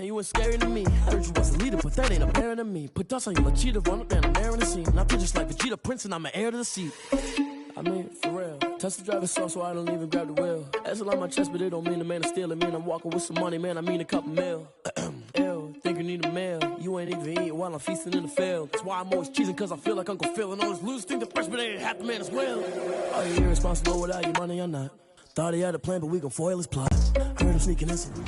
You was scary to me. Heard you was a leader, but that ain't a parent of me. Put dust on you like cheetah, run up there and I'm airing the scene. And I feel just like Vegeta Prince and I'm an heir to the seat. I mean, for real. Touch the driver's soft so I don't even grab the wheel. That's on my chest, but it don't mean the man is stealing. Mean I'm walking with some money, man, I mean a couple mil. Ew, think you need a meal. You ain't even eating while I'm feasting in the field. That's why I'm always cheesing, cause I feel like Uncle Phil. And all this loose think the freshman ain't half the man as well. Are you irresponsible without your money or not? Thought he had a plan, but we gon' foil his plot. Heard him sneaking in some.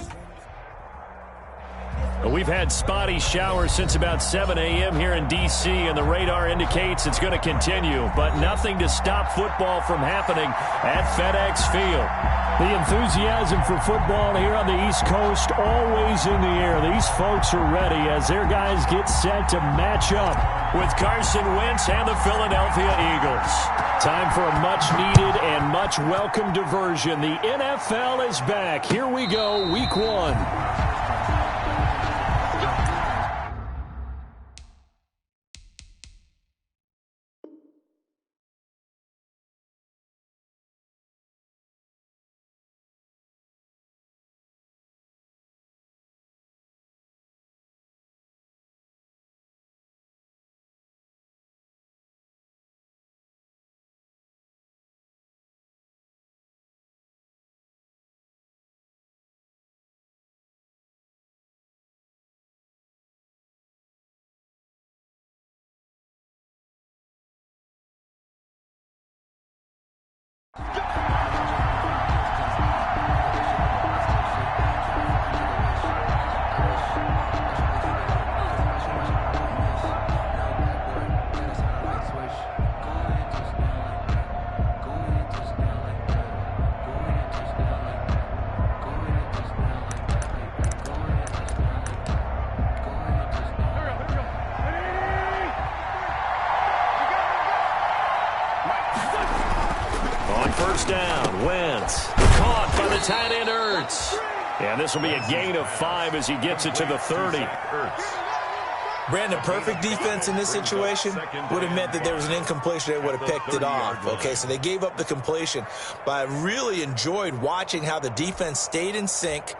We've had spotty showers since about 7 a.m. here in D.C., and the radar indicates it's going to continue, but nothing to stop football from happening at FedEx Field. The enthusiasm for football here on the East Coast always in the air. These folks are ready as their guys get set to match up with Carson Wentz and the Philadelphia Eagles. Time for a much-needed and much-welcome diversion. The NFL is back. Here we go, Week 1. Down, Wentz, caught by the tight end Ertz. And this will be a gain of 5 as he gets it to the 30. Brandon, perfect defense in this situation would have meant that there was an incompletion that would have picked it off. Okay, so they gave up the completion. But I really enjoyed watching how the defense stayed in sync,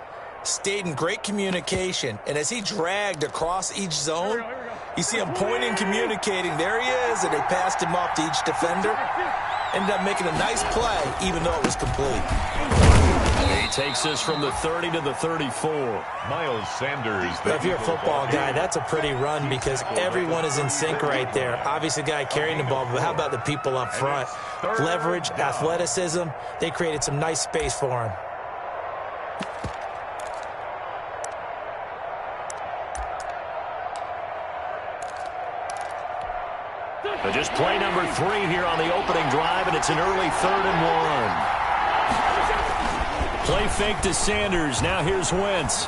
stayed in great communication. And as he dragged across each zone, you see him pointing, communicating. There he is, and they passed him off to each defender. Ended up making a nice play, even though it was complete. He takes us from the 30 to the 34. Miles Sanders. If you're a football guy, that's a pretty run because everyone is in sync right there. Obviously, the guy carrying the ball, but how about the people up front? Leverage, athleticism, they created some nice space for him. Just play number 3 here on the opening drive, and it's an early 3rd and 1. Play fake to Sanders. Now here's Wentz.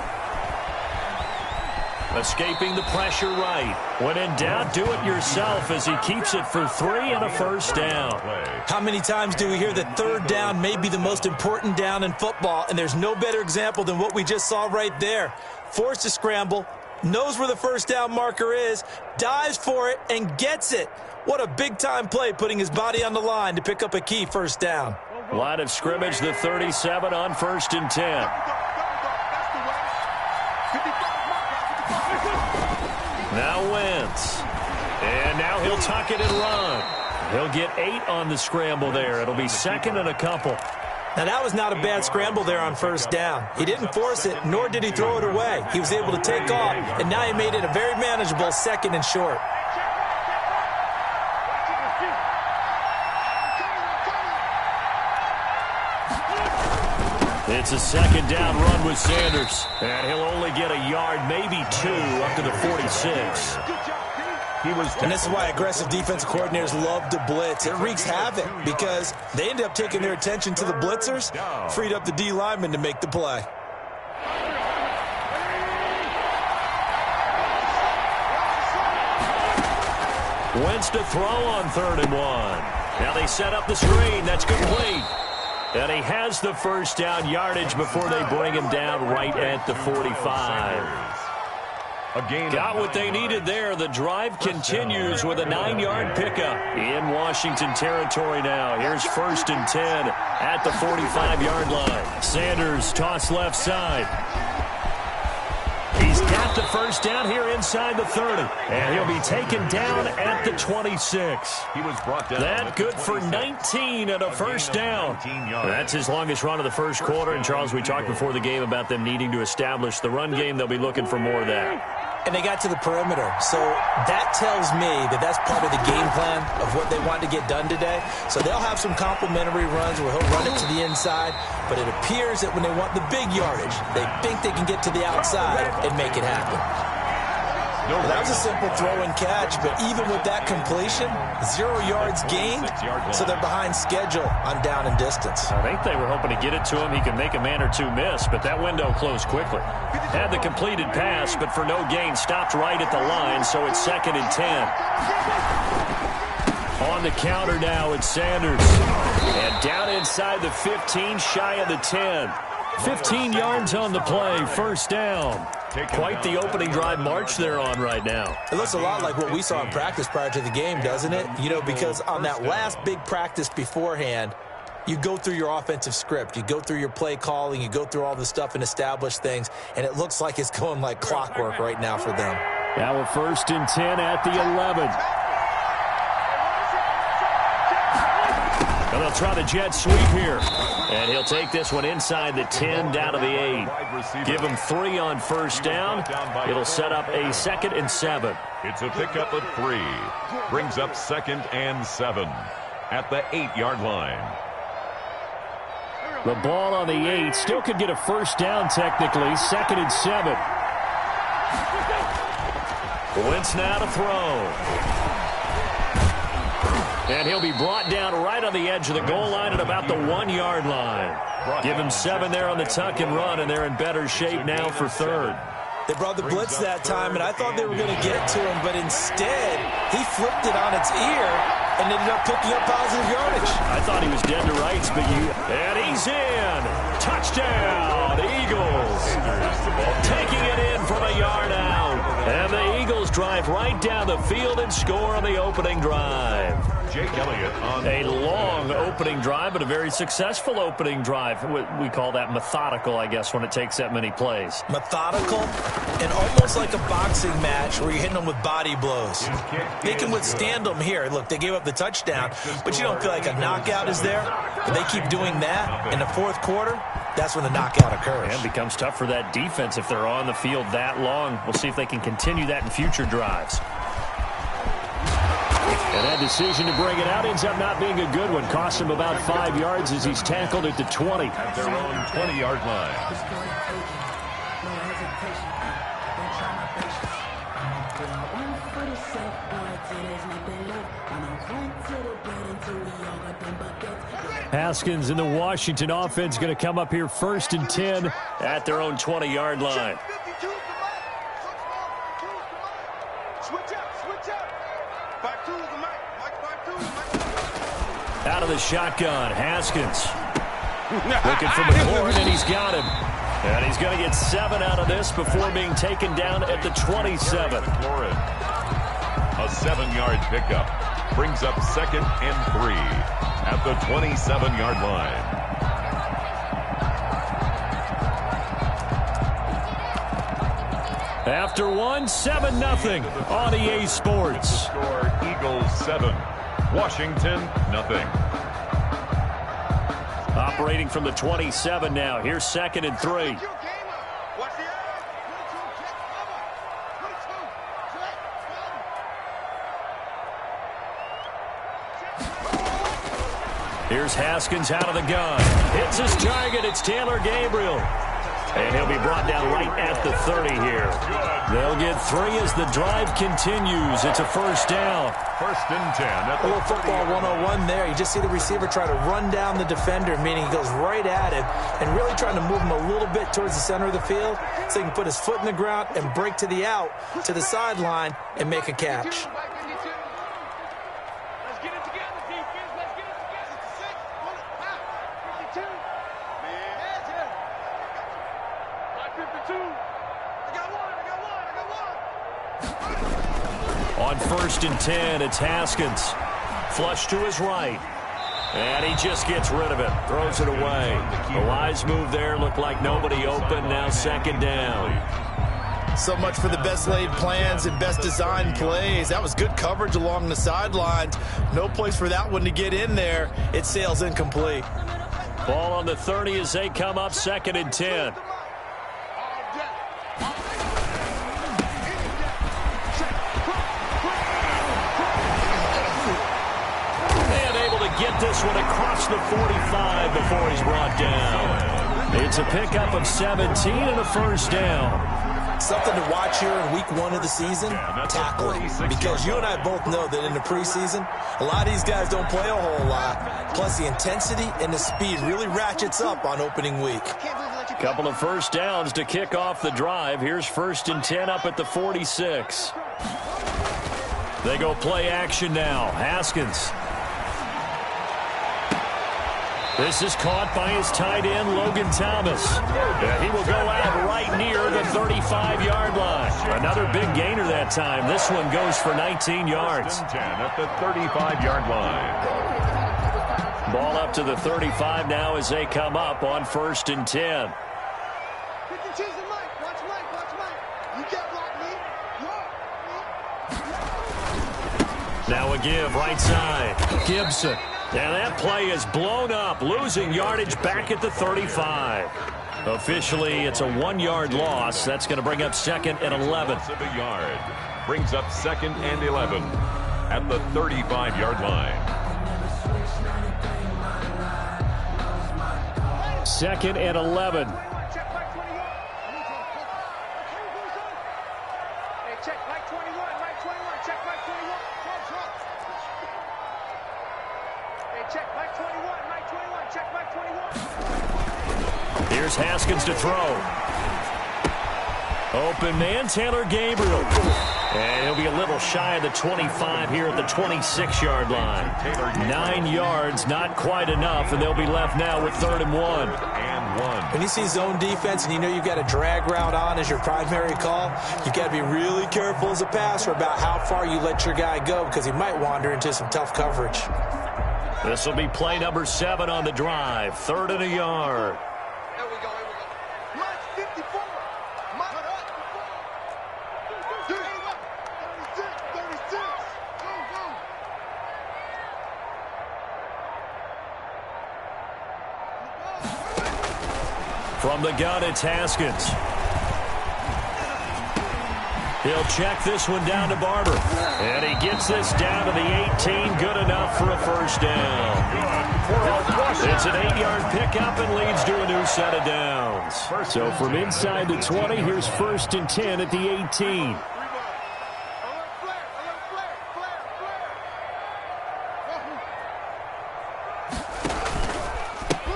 Escaping the pressure right. When in doubt, do it yourself as he keeps it for 3 and a first down. How many times do we hear that third down may be the most important down in football, and there's no better example than what we just saw right there. Forced to scramble, knows where the first down marker is, dives for it, and gets it. What a big-time play, putting his body on the line to pick up a key first down. Line of scrimmage, the 37 on 1st and 10. Now Wentz. And now he'll tuck it and run. He'll get 8 on the scramble there. It'll be 2nd and a couple. Now, that was not a bad scramble there on first down. He didn't force it, nor did he throw it away. He was able to take off, and now he made it a very manageable 2nd and short. It's a 2nd down run with Sanders. And he'll only get a yard, maybe 2, up to the 46. And this is why aggressive defensive coordinators love to blitz. It wreaks havoc because they end up taking their attention to the blitzers, freed up the D lineman to make the play. Wentz to throw on 3rd and 1. Now they set up the screen. That's complete. And he has the first down yardage before they bring him down right at the 45. Got what they needed there. The drive continues with a 9-yard pickup in Washington territory now. Here's 1st and 10 at the 45-yard line. Sanders toss left side. He's got the first down here inside the 30. And he'll be taken down at the 26. He was brought down. That good for 19 and a first down. That's his longest run of the first quarter. And, Charles, we talked before the game about them needing to establish the run game. They'll be looking for more of that. And they got to the perimeter. So that tells me that that's part of the game plan of what they want to get done today. So they'll have some complementary runs where he'll run it to the inside. But it appears that when they want the big yardage, they think they can get to the outside and make it happen. Well, that was a simple throw and catch, but even with that completion, 0 yards gained, so they're behind schedule on down and distance. I think they were hoping to get it to him. He could make a man or two miss, but that window closed quickly. Had the completed pass, but for no gain, stopped right at the line, so it's 2nd and 10. On the counter now, it's Sanders. And down inside the 15, shy of the 10. 15 yards on the play, first down. Quite the opening drive march they're on right now. It looks a lot like what we saw in practice prior to the game, doesn't it? You know, because on that last big practice beforehand, you go through your offensive script. You go through your play calling. You go through all the stuff and establish things. And it looks like it's going like clockwork right now for them. Now we're 1st and 10 at the 11. And they'll try the jet sweep here. And he'll take this one inside the 10 down to the 8. Give him 3 on first down. It'll set up a 2nd and 7. It's a pickup of 3. Brings up 2nd and 7 at the 8-yard line. The ball on the 8. Still could get a first down technically. 2nd and 7. Wentz now to throw. And he'll be brought down right on the edge of the goal line at about the 1-yard line. Give him 7 there on the tuck and run, and they're in better shape now for 3rd. They brought the blitz that time, and I thought they were going to get to him, but instead he flipped it on its ear and ended up picking up positive yardage. I thought he was dead to rights, but and he's in. Touchdown, Eagles. Taking it in from a yard out. And the Eagles drive right down the field and score on the opening drive. Jake Elliott on a long opening drive, but a very successful opening drive. We call that methodical, I guess, when it takes that many plays. Methodical and almost like a boxing match where you're hitting them with body blows. They can withstand them here. Look, they gave up the touchdown, but you don't feel like a knockout is there. But they keep doing that in the 4th quarter. That's when the knockout occurs. And it becomes tough for that defense if they're on the field that long. We'll see if they can continue that in future drives. And that decision to bring it out ends up not being a good one. Cost him about 5 yards as he's tackled at the 20. At their own 20-yard line. Haskins in the Washington offense going to come up here 1st and 10 at their own 20-yard line. Out of the shotgun, Haskins. Looking for McLaurin, and he's got him. And he's going to get 7 out of this before being taken down at the 27. McLaurin. A 7-yard pickup. Brings up 2nd and 3 at the 27-yard line. After 7-0 on EA Sports. Score Eagles 7, Washington nothing. Operating from the 27 now. Here's 2nd and 3. Here's Haskins out of the gun. Hits his target. It's Taylor Gabriel. And he'll be brought down right at the 30 here. They'll get 3 as the drive continues. It's a first down. 1st and 10. A little football 101 there. You just see the receiver try to run down the defender, meaning he goes right at him and really trying to move him a little bit towards the center of the field so he can put his foot in the ground and break to the out, to the sideline, and make a catch. On 1st and 10, it's Haskins. Flush to his right. And he just gets rid of it. Throws it away. A wise move there. Looked like nobody open. Now 2nd down. So much for the best laid plans and best designed plays. That was good coverage along the sidelines. No place for that one to get in there. It sails incomplete. Ball on the 30 as they come up 2nd and 10. And able to get this one across the 45 before he's brought down. It's a pickup of 17 and a first down. Something to watch here in week 1 of the season, tackling. Because you and I both know that in the preseason, a lot of these guys don't play a whole lot. Plus, the intensity and the speed really ratchets up on opening week. Couple of first downs to kick off the drive. Here's 1st and 10 up at the 46. They go play action now. Haskins. This is caught by his tight end, Logan Thomas. He will go out right near the 35-yard line. Another big gainer that time. This one goes for 19 yards. 10 at the 35-yard line. Ball up to the 35 now as they come up on 1st and 10. Now a give right side. Gibson. And that play is blown up, losing yardage back at the 35. Officially, it's a 1-yard loss. That's going to bring up 2nd and 11. A yard. Brings up 2nd and 11 at the 35-yard line. 2nd and 11. Here's Haskins to throw. Open man, Taylor Gabriel. And he'll be a little shy of the 25 here at the 26-yard line. 9 yards, not quite enough, and they'll be left now with 3rd and 1. When you see zone defense and you know you've got a drag route on as your primary call, you've got to be really careful as a passer about how far you let your guy go because he might wander into some tough coverage. This will be play number 7 on the drive. 3rd and a yard. From the gun, it's Haskins. He'll check this one down to Barber. And he gets this down to the 18. Good enough for a first down. It's an 8-yard pickup and leads to a new set of downs. So from inside the 20, here's 1st and 10 at the 18.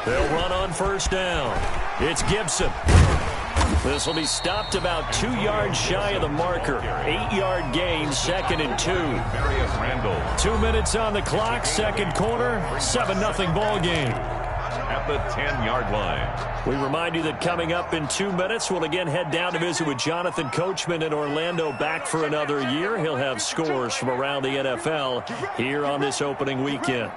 They'll run on first down. It's Gibson. This will be stopped about 2 yards shy of the marker. 8-yard gain, 2nd and 2. 2 minutes on the clock, 2nd quarter, 7-0 ball game. At the 10-yard line. We remind you that coming up in 2 minutes, we'll again head down to visit with Jonathan Coachman in Orlando, back for another year. He'll have scores from around the NFL here on this opening weekend.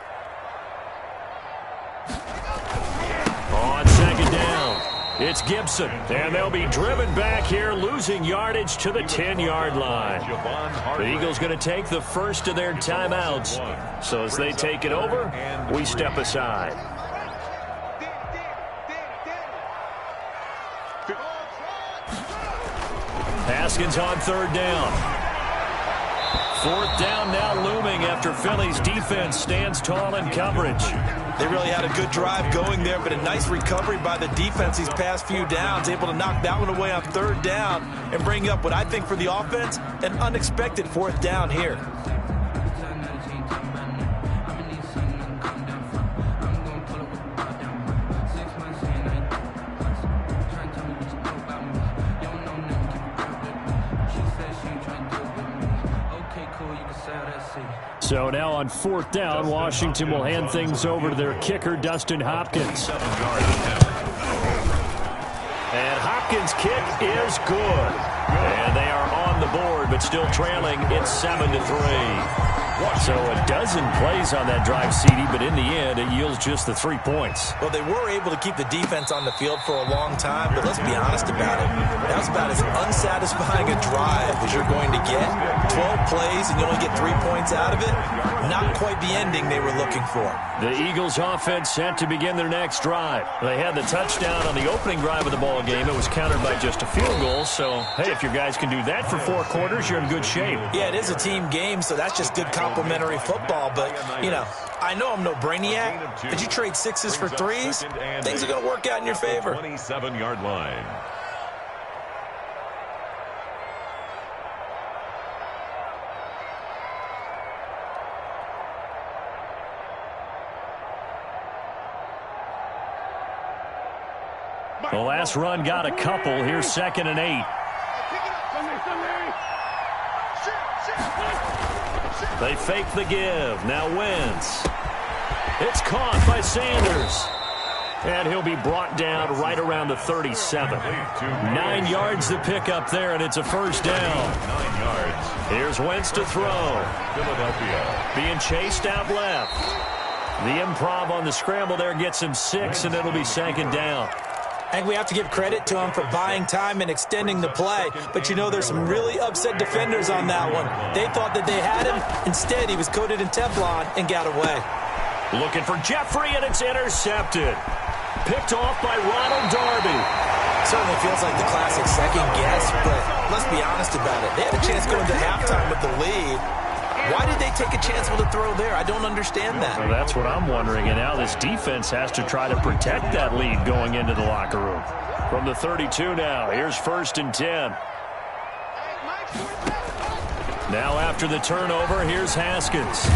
On 2nd down, it's Gibson, and they'll be driven back here, losing yardage to the 10-yard line. The Eagles going to take the first of their timeouts. So as they take it over, we step aside. Haskins on 3rd down. 4th down now looming after Philly's defense stands tall in coverage. They really had a good drive going there, but a nice recovery by the defense these past few downs, able to knock that one away on 3rd down and bring up what I think for the offense, an unexpected 4th down here. So now on 4th down, Washington will hand things over to their kicker, Dustin Hopkins. And Hopkins' kick is good. And they are on the the board, but still trailing. It's 7-3. So a dozen plays on that drive, CD, but in the end, it yields just the 3 points. Well, they were able to keep the defense on the field for a long time, but let's be honest about it. That was about as unsatisfying a drive as you're going to get. 12 plays and you only get 3 points out of it. Not quite the ending they were looking for. The Eagles offense set to begin their next drive. They had the touchdown on the opening drive of the ball game. It was countered by just a field goal. So, hey, if your guys can do that for 4 quarters, you're in good shape. Yeah, it is a team game, so that's just good complimentary football. But, you know, I know I'm no brainiac, but you trade 6s for 3s, things are going to work out in your favor. 27-yard line. The last run got a couple. Here's 2nd and 8. They fake the give. Now Wentz. It's caught by Sanders. And he'll be brought down right around the 37. 9 yards to pick up there, and it's a first down. 9 yards. Here's Wentz to throw. Philadelphia. Being chased out left. The improv on the scramble there gets him 6, and it'll be 2nd down. I think we have to give credit to him for buying time and extending the play. But, you know, there's some really upset defenders on that one. They thought that they had him. Instead, he was coated in Teflon and got away. Looking for Jeffrey, and it's intercepted. Picked off by Ronald Darby. Certainly feels like the classic second guess, but let's be honest about it. They had a chance going to halftime with the lead. Why did they take a chance with a throw there? I don't understand that. Well, that's what I'm wondering, and now this defense has to try to protect that lead going into the locker room. From the 32 now, here's 1st and 10. Now after the turnover, here's Haskins.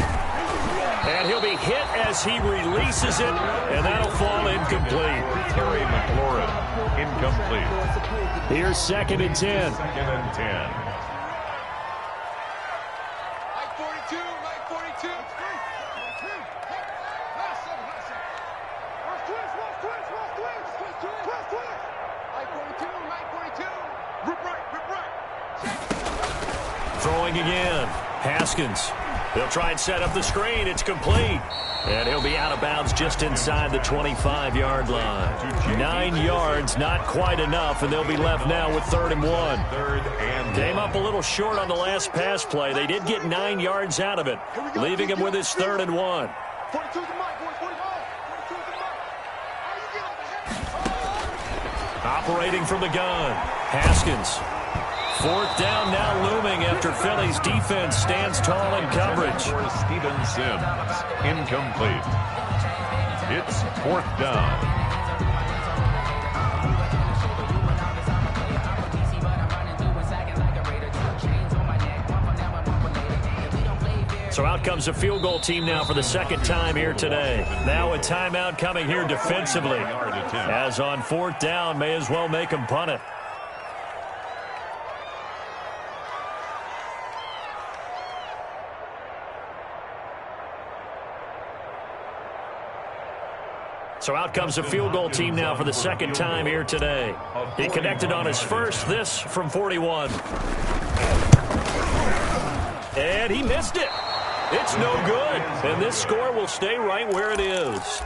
And he'll be hit as he releases it, and that'll fall incomplete. Terry McLaurin, incomplete. Here's 2nd and 10. 2nd and 10. Throwing again. Haskins. They'll try and set up the screen. It's complete. And he'll be out of bounds just inside the 25-yard line. 9 yards, not quite enough, and they'll be left now with 3rd and 1. 3rd and 1. Came up a little short on the last pass play. They did get 9 yards out of it, leaving him with his 3rd and 1. Operating from the gun. Haskins. 4th down now looming after Philly's defense stands tall in coverage. For Steven Sims, incomplete. It's 4th down. So out comes a field goal team now for the 2nd time here today. Now a timeout coming here defensively. As on 4th down, may as well make them punt it. So out comes a field goal team now for the 2nd time here today. He connected on his first, this from 41. And he missed it. It's no good. And this score will stay right where it is.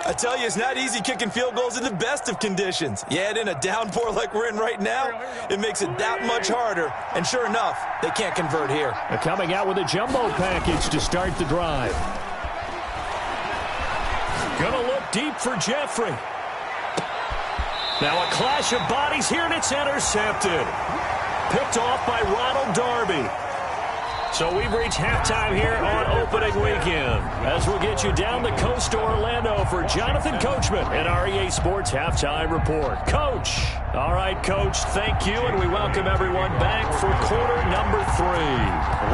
I tell you, it's not easy kicking field goals in the best of conditions. You add in a downpour like we're in right now, it makes it that much harder. And sure enough, they can't convert here. They're coming out with a jumbo package to start the drive. Gonna look deep for Jeffrey. Now a clash of bodies here, and it's intercepted. Picked off by Ronald Darby. So we've reached halftime here on opening weekend. As we'll get you down the coast to Orlando for Jonathan Coachman and our EA Sports Halftime Report. Coach. All right, Coach, thank you, and we welcome everyone back for quarter number 3.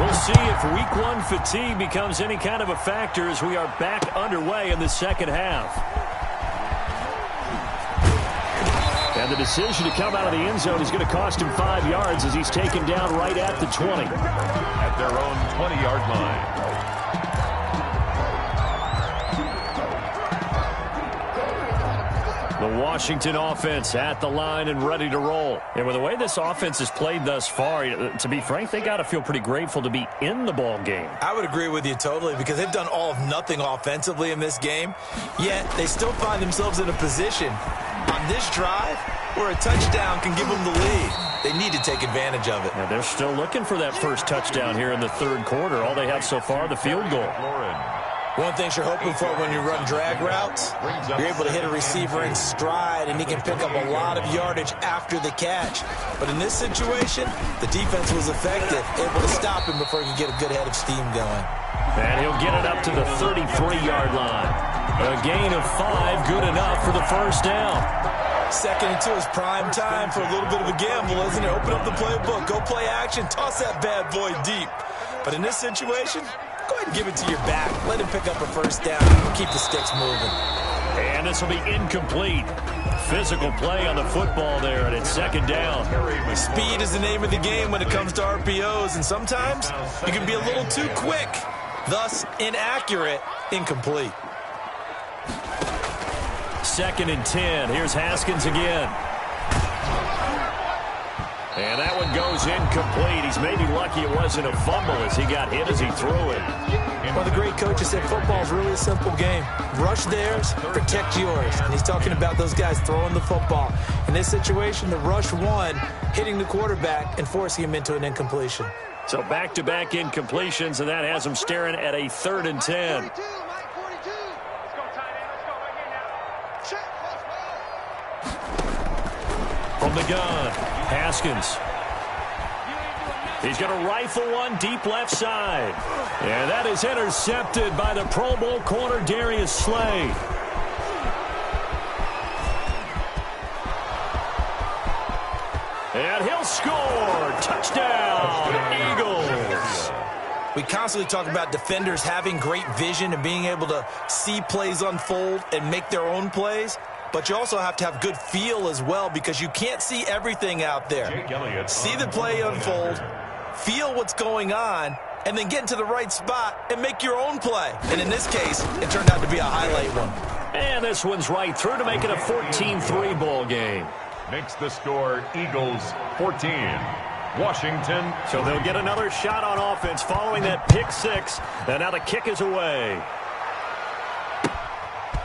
We'll see if week 1 fatigue becomes any kind of a factor as we are back underway in the second half. And the decision to come out of the end zone is going to cost him 5 yards as he's taken down right at the 20. At their own 20-yard line. The Washington offense at the line and ready to roll. And with the way this offense has played thus far, to be frank, they got to feel pretty grateful to be in the ball game. I would agree with you totally because they've done all of nothing offensively in this game, yet they still find themselves in a position on this drive where a touchdown can give them the lead. They need to take advantage of it. Yeah, they're still looking for that first touchdown here in the third quarter. All they have so far, the field goal. One thing you're hoping for when you run drag routes, you're able to hit a receiver in stride, and he can pick up a lot of yardage after the catch. But in this situation, the defense was effective, able to stop him before he could get a good head of steam going. And he'll get it up to the 33-yard line. A gain of 5, good enough for the first down. 2nd and 2 is prime time for a little bit of a gamble, isn't it? Open up the playbook, go play action, toss that bad boy deep. But in this situation, go ahead and give it to your back. Let him pick up a first down. Keep the sticks moving. And this will be incomplete. Physical play on the football there, and it's 2nd down. Speed is the name of the game when it comes to RPOs, and sometimes you can be a little too quick. Thus, inaccurate, incomplete. 2nd and 10. Here's Haskins again. And that one goes incomplete. He's maybe lucky it wasn't a fumble as he got hit as he threw it. Well, the great coach has said football is really a simple game. Rush theirs, protect yours. And he's talking about those guys throwing the football. In this situation, the rush won, hitting the quarterback and forcing him into an incompletion. So back-to-back incompletions, and that has him staring at a 3rd and 10. From the gun, Haskins. He's going to rifle one deep left side. And that is intercepted by the Pro Bowl corner, Darius Slay. And he'll score. Touchdown, Eagles. We constantly talk about defenders having great vision and being able to see plays unfold and make their own plays. But you also have to have good feel as well because you can't see everything out there. See the play unfold, feel what's going on, and then get into the right spot and make your own play. And in this case, it turned out to be a highlight one. And this one's right through to make it a 14-3 ball game. Makes the score Eagles 14. Washington. So they'll get another shot on offense following that pick 6. And now the kick is away.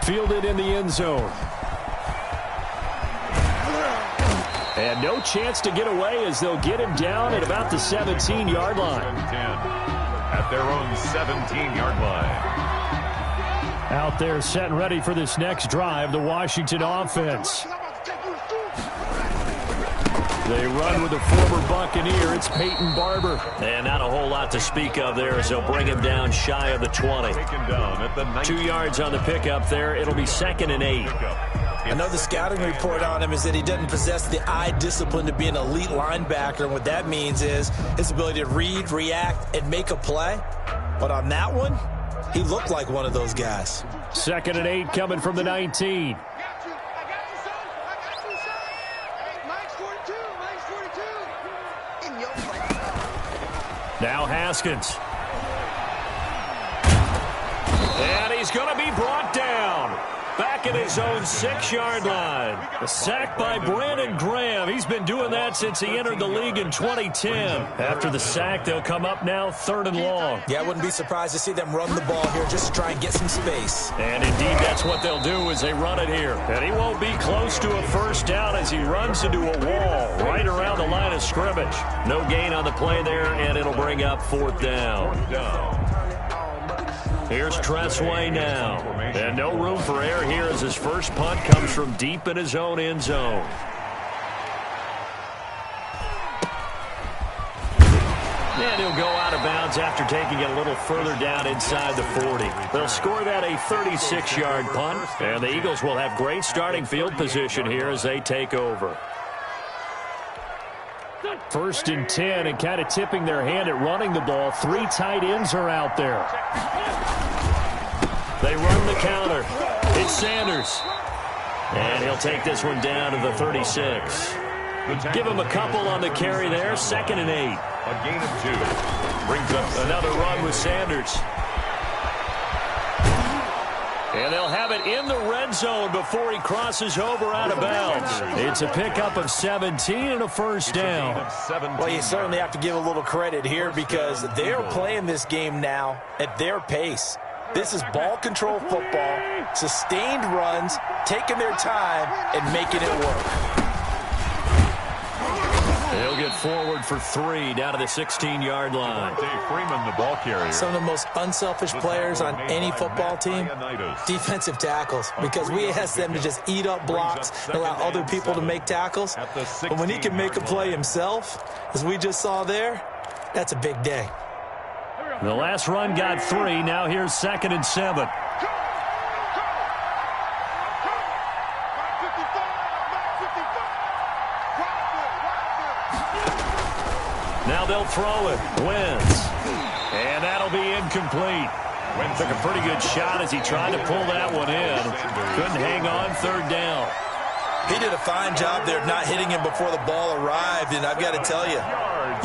Fielded in the end zone. And no chance to get away as they'll get him down at about the 17-yard line. At their own 17-yard line. Out there set and ready for this next drive, the Washington offense. They run with a former Buccaneer. It's Peyton Barber. And not a whole lot to speak of there as they'll bring him down shy of the 20. 2 yards on the pickup there. It'll be 2nd and 8. I know the scouting report on him is that he doesn't possess the eye discipline to be an elite linebacker. And what that means is his ability to read, react, and make a play. But on that one, he looked like one of those guys. 2nd and 8 coming from the 19. Now Haskins. And he's going to be brought down. Back at his own 6-yard line. A sack by Brandon Graham. He's been doing that since he entered the league in 2010. After the sack, they'll come up now 3rd and long. Yeah, I wouldn't be surprised to see them run the ball here just to try and get some space. And indeed, that's what they'll do as they run it here. And he won't be close to a first down as he runs into a wall right around the line of scrimmage. No gain on the play there, and it'll bring up 4th down. Here's Tressway now. And no room for error here as his first punt comes from deep in his own end zone. And he'll go out of bounds after taking it a little further down inside the 40. They'll score that a 36-yard punt. And the Eagles will have great starting field position here as they take over. 1st and 10 and kind of tipping their hand at running the ball. 3 tight ends are out there. They run the counter. It's Sanders. And he'll take this one down to the 36. Give him a couple on the carry there. 2nd and 8. A gain of 2. Brings up another run with Sanders. And they'll have it in the red zone before he crosses over out of bounds. It's a pickup of 17 and a first down. Well, you certainly have to give a little credit here because they're playing this game now at their pace. This is ball control football, sustained runs, taking their time, and making it work. They'll get forward for 3 down to the 16-yard line. Freeman, the ball carrier. Some of the most unselfish players on any football team, defensive tackles, because we ask them to just eat up blocks and allow other people to make tackles. But when he can make a play himself, as we just saw there, that's a big day. The last run got 3. Now here's 2nd and 7. Now they'll throw it. Wins. And that'll be incomplete. Took a pretty good shot as he tried to pull that one in. Couldn't hang on 3rd down. He did a fine job there of not hitting him before the ball arrived, and I've got to tell you,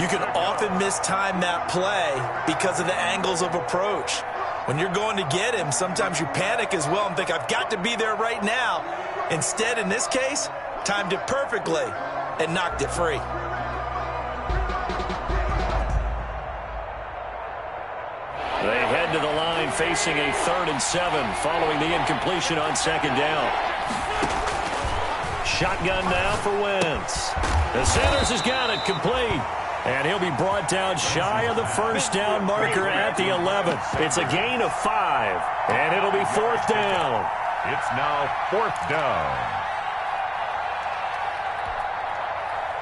you can often mistime that play because of the angles of approach. When you're going to get him, sometimes you panic as well and think, I've got to be there right now. Instead, in this case, timed it perfectly and knocked it free. They head to the line facing a 3rd and 7 following the incompletion on 2nd down. Shotgun now for Wentz. The Sanders has got it complete. And he'll be brought down shy of the first down marker at the 11th. It's a gain of 5. And it'll be 4th down. It's now 4th down.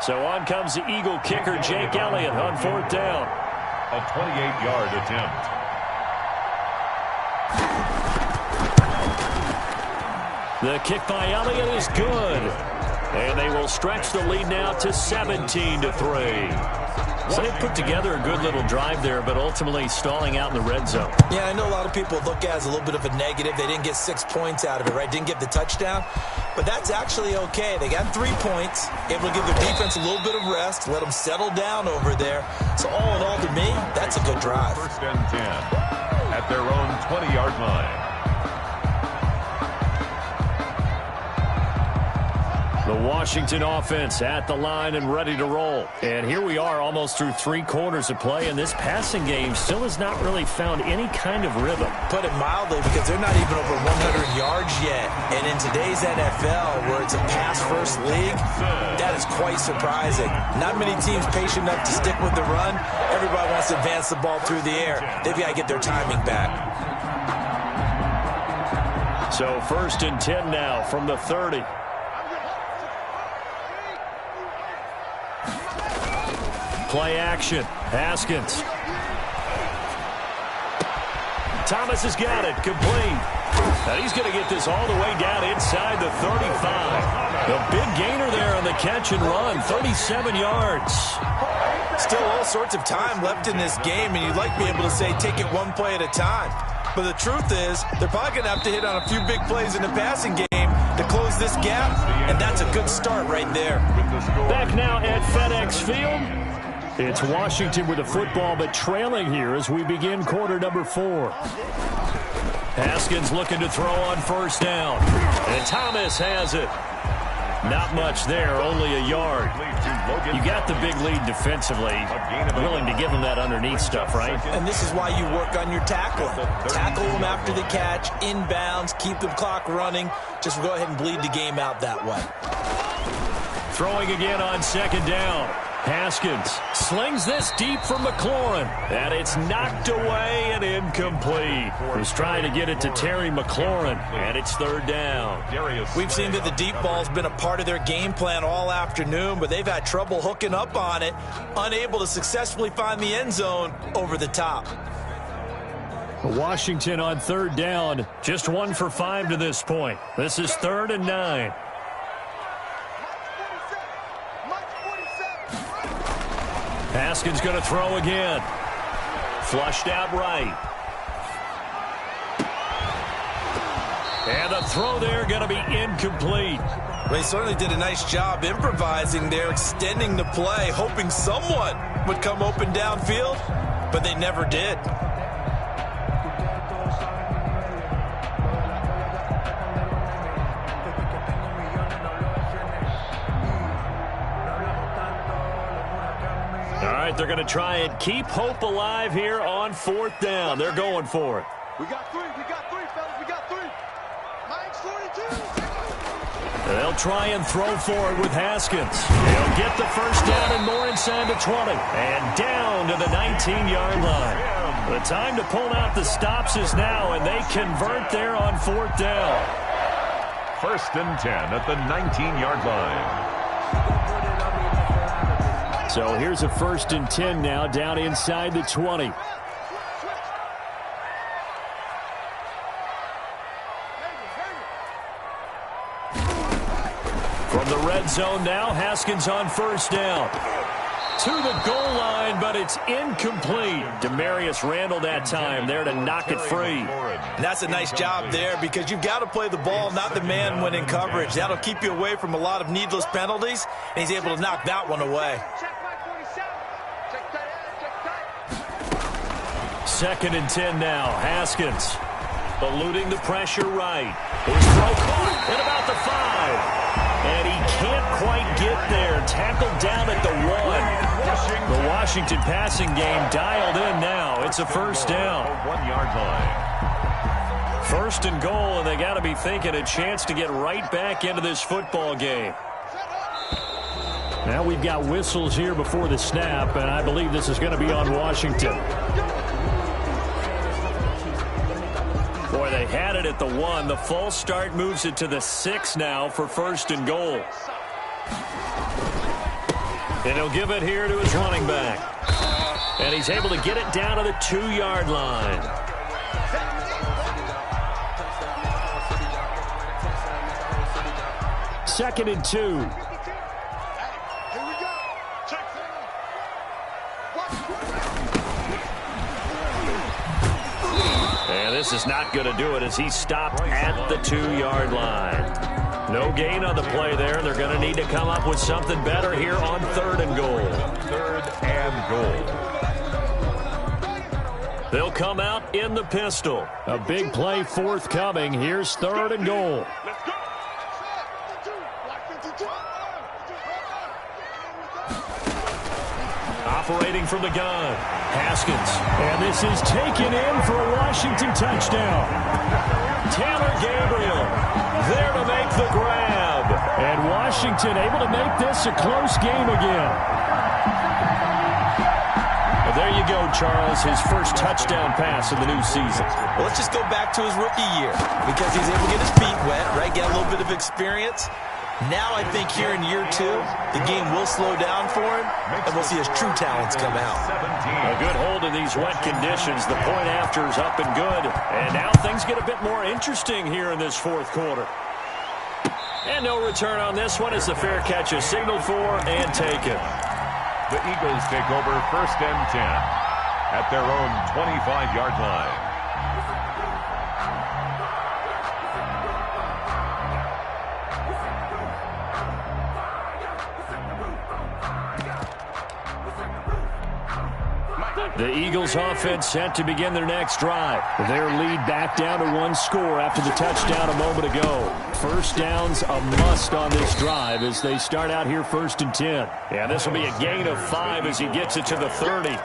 So on comes the Eagle kicker, Jake Elliott, on 4th down. A 28-yard attempt. The kick by Elliott is good. And they will stretch the lead now to 17-3. So they put together a good little drive there, but ultimately stalling out in the red zone. Yeah, I know a lot of people look at it as a little bit of a negative. They didn't get 6 points out of it, right? Didn't get the touchdown. But that's actually okay. They got 3 points, able to give their defense a little bit of rest, let them settle down over there. So all in all, to me, that's a good drive. 1st and 10 at their own 20-yard line. The Washington offense at the line and ready to roll. And here we are almost through 3 quarters of play, and this passing game still has not really found any kind of rhythm. Put it mildly, because they're not even over 100 yards yet. And in today's NFL, where it's a pass-first league, that is quite surprising. Not many teams patient enough to stick with the run. Everybody wants to advance the ball through the air. They've got to get their timing back. So 1st and 10 now from the 30. Play action. Haskins. Thomas has got it. Complete. And he's going to get this all the way down inside the 35. The big gainer there on the catch and run. 37 yards. Still all sorts of time left in this game, and you'd like to be able to say take it one play at a time. But the truth is, they're probably going to have to hit on a few big plays in the passing game to close this gap, and that's a good start right there. Back now at FedEx Field. It's Washington with the football, but trailing here as we begin quarter number 4. Haskins looking to throw on 1st down. And Thomas has it. Not much there, only a yard. You got the big lead defensively. Willing to give them that underneath stuff, right? And this is why you work on your tackling. Tackle them after the catch, inbounds, keep the clock running. Just go ahead and bleed the game out that way. Throwing again on 2nd down. Haskins slings this deep for McLaurin, and it's knocked away and incomplete. He's trying to get it to Terry McLaurin, and it's 3rd down. We've seen that the deep ball's been a part of their game plan all afternoon, but they've had trouble hooking up on it, unable to successfully find the end zone over the top. Washington on 3rd down, just 1 for 5 to this point. This is 3rd and 9. Haskins going to throw again. Flushed out right. And the throw there going to be incomplete. Well, he certainly did a nice job improvising there, extending the play, hoping someone would come open downfield, but they never did. right, they're going to try and keep hope alive here on 4th down. They're going for it. We got three, fellas. We got three. Mike's 42. They'll try and throw for it with Haskins. He'll get the first down and more inside the 20. And down to the 19-yard line. The time to pull out the stops is now, and they convert there on 4th down. 1st and 10 at the 19-yard line. So here's a 1st and 10 now down inside the 20. From the red zone now, Haskins on 1st down. To the goal line, but it's incomplete. Demarius Randall that time there to knock it free. And that's a nice job there because you've got to play the ball, not the man when in coverage. That'll keep you away from a lot of needless penalties, and he's able to knock that one away. 2nd and 10 now. Haskins eluding the pressure right. His throw caught at about the 5. And he can't quite get there. Tackled down at the 1. The Washington passing game dialed in now. It's a 1st down. 1-yard line. 1st and goal, and they got to be thinking a chance to get right back into this football game. Now we've got whistles here before the snap, and I believe this is going to be on Washington. Boy, they had it at the 1. The false start moves it to the 6 now for 1st and goal. And he'll give it here to his running back. And he's able to get it down to the 2-yard line. Second and 2. This is not going to do it as he stopped at the 2-yard line. No gain on the play there. They're going to need to come up with something better here on 3rd and goal. 3rd and goal. They'll come out in the pistol. A big play forthcoming. Here's 3rd and goal. Operating from the gun, Haskins. And this is taken in for a Washington touchdown. Taylor Gabriel there to make the grab. And Washington able to make this a close game again. Well, there you go, Charles. His first touchdown pass of the new season. Well, let's just go back to his rookie year because he's able to get his feet wet, right? Get a little bit of experience. Now I think here in year 2, the game will slow down for him, and we'll see his true talents come out. A good hold in these wet conditions. The point after is up and good. And now things get a bit more interesting here in this 4th quarter. And no return on this one as the fair catch is signaled for and taken. The Eagles take over 1st and 10 at their own 25-yard line. The Eagles offense set to begin their next drive. Their lead back down to 1 score after the touchdown a moment ago. 1st down's a must on this drive as they start out here 1st and 10. Yeah, this will be a gain of 5 as he gets it to the 30.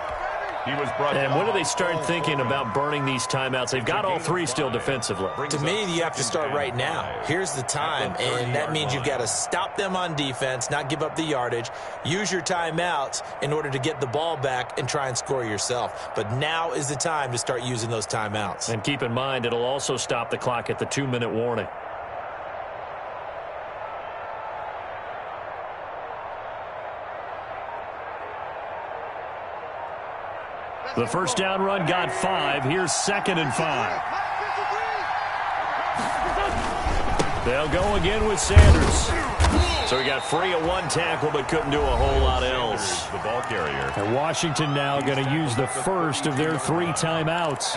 And when do they start thinking about burning these timeouts? They've got all 3 still defensively. To me, you have to start right now. Here's the time, and that means you've got to stop them on defense, not give up the yardage, use your timeouts in order to get the ball back and try and score yourself. But now is the time to start using those timeouts. And keep in mind, it'll also stop the clock at the 2-minute warning. The first down run got 5. Here's 2nd and 5. They'll go again with Sanders. So he got free of 1 tackle but couldn't do a whole lot else. The ball carrier. And Washington now going to use the first of their 3 timeouts.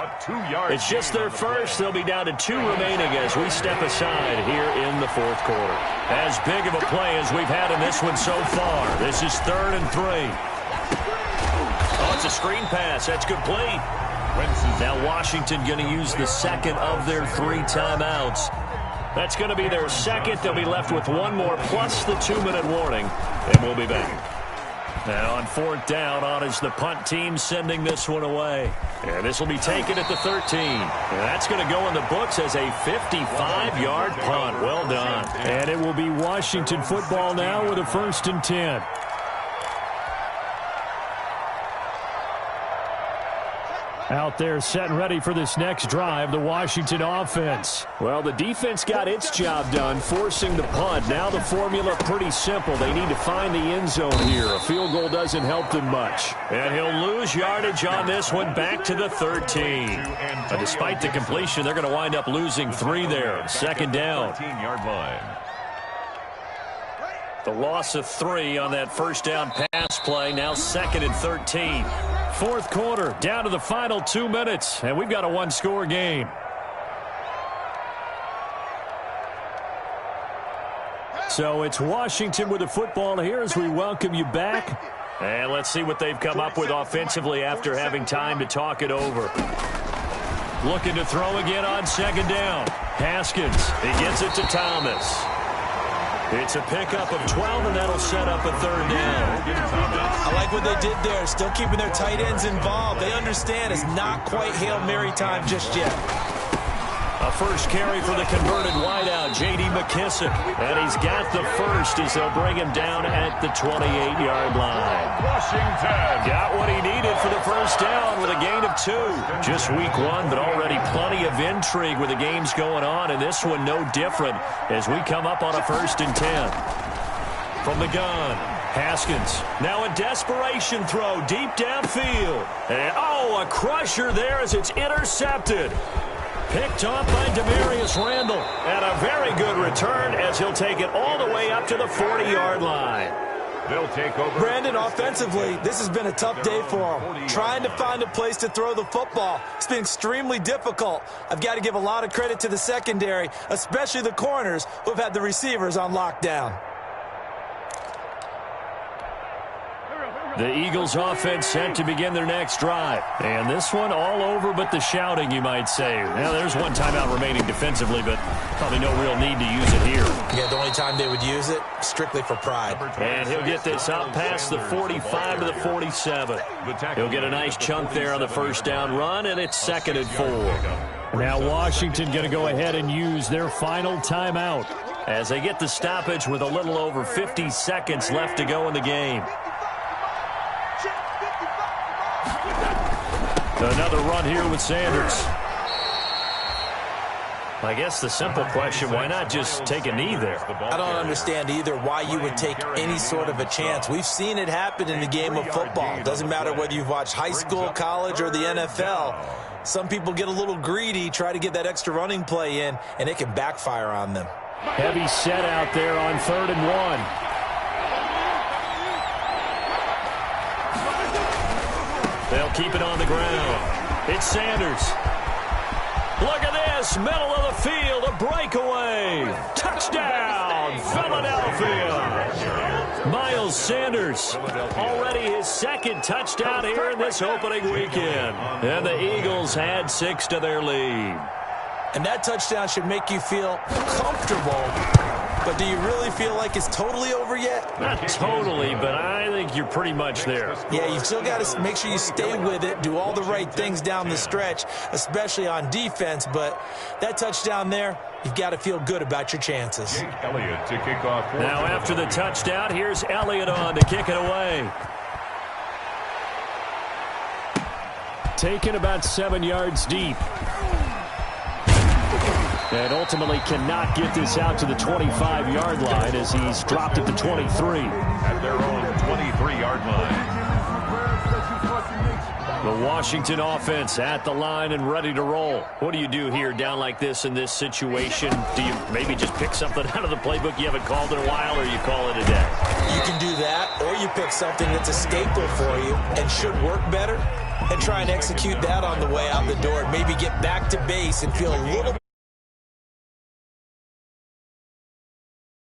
It's just their first. They'll be down to 2 remaining as we step aside here in the 4th quarter. As big of a play as we've had in this one so far. This is 3rd and 3. Oh, it's a screen pass. That's complete. Now Washington going to use the 2nd of their 3 timeouts. That's going to be their 2nd. They'll be left with 1 more plus the 2-minute warning. And we'll be back. Now on 4th down, on is the punt team sending this one away. And this will be taken at the 13. And that's going to go in the books as a 55-yard punt. Well done. And it will be Washington football now with a 1st and 10. Out there set and ready for this next drive, the Washington offense. Well, the defense got its job done, forcing the punt. Now the formula pretty simple. They need to find the end zone here. A field goal doesn't help them much. And he'll lose yardage on this one back to the 13. But despite the completion, they're going to wind up losing 3 there. 2nd down. 13-yard line. The loss of 3 on that 1st down pass play. Now 2nd and 13. 4th quarter, down to the final 2 minutes, and we've got a 1-score game. So it's Washington with the football here as we welcome you back. And let's see what they've come up with offensively after having time to talk it over. Looking to throw again on 2nd down. Haskins, he gets it to Thomas. It's a pickup of 12, and that'll set up a 3rd down. I like what they did there, still keeping their tight ends involved. They understand it's not quite Hail Mary time just yet. A first carry for the converted wideout, J.D. McKissick. And he's got the first as they'll bring him down at the 28-yard line. Washington got what he needed for the first down with a gain of 2. Just week 1, but already plenty of intrigue with the games going on, and this one no different as we come up on a 1st and 10. From the gun, Haskins. Now a desperation throw deep downfield. And, a crusher there as it's intercepted. Picked off by Demarius Randall. And a very good return as he'll take it all the way up to the 40-yard line. They'll take over. Brandon, offensively, this has been a tough day for him. Trying to find a place to throw the football. It's been extremely difficult. I've got to give a lot of credit to the secondary, especially the corners who have had the receivers on lockdown. The Eagles offense set to begin their next drive. And this one all over but the shouting, you might say. Now, there's one timeout remaining defensively, but probably no real need to use it here. Yeah, the only time they would use it, strictly for pride. And he'll get this up past the 45 to the 47. He'll get a nice chunk there on the 1st down run, and it's 2nd and 4. Now Washington going to go ahead and use their final timeout as they get the stoppage with a little over 50 seconds left to go in the game. Another run here with Sanders. I guess the simple question, why not just take a knee there? I don't understand either why you would take any sort of a chance. We've seen it happen in the game of football. Doesn't matter whether you've watched high school, college, or the NFL. Some people get a little greedy, try to get that extra running play in, and it can backfire on them. Heavy set out there on 3rd and 1. They'll keep it on the ground. It's Sanders. Look at this, middle of the field, a breakaway. Touchdown, Philadelphia. Miles Sanders, already his 2nd touchdown here in this opening weekend. And the Eagles add 6 to their lead. And that touchdown should make you feel comfortable. But do you really feel like it's totally over yet? Not totally, but I think you're pretty much there. Yeah, you've still got to make sure you stay with it, do all the right things down the stretch, especially on defense. But that touchdown there, you've got to feel good about your chances. Elliott to kick off. Now after the touchdown, here's Elliott on to kick it away. Taken about 7 yards deep. And ultimately cannot get this out to the 25-yard line as he's dropped at the 23. At their own 23-yard line. The Washington offense at the line and ready to roll. What do you do here down like this in this situation? Do you maybe just pick something out of the playbook you haven't called in a while, or you call it a day? You can do that, or you pick something that's a staple for you and should work better and try and execute that on the way out the door and maybe get back to base and feel a little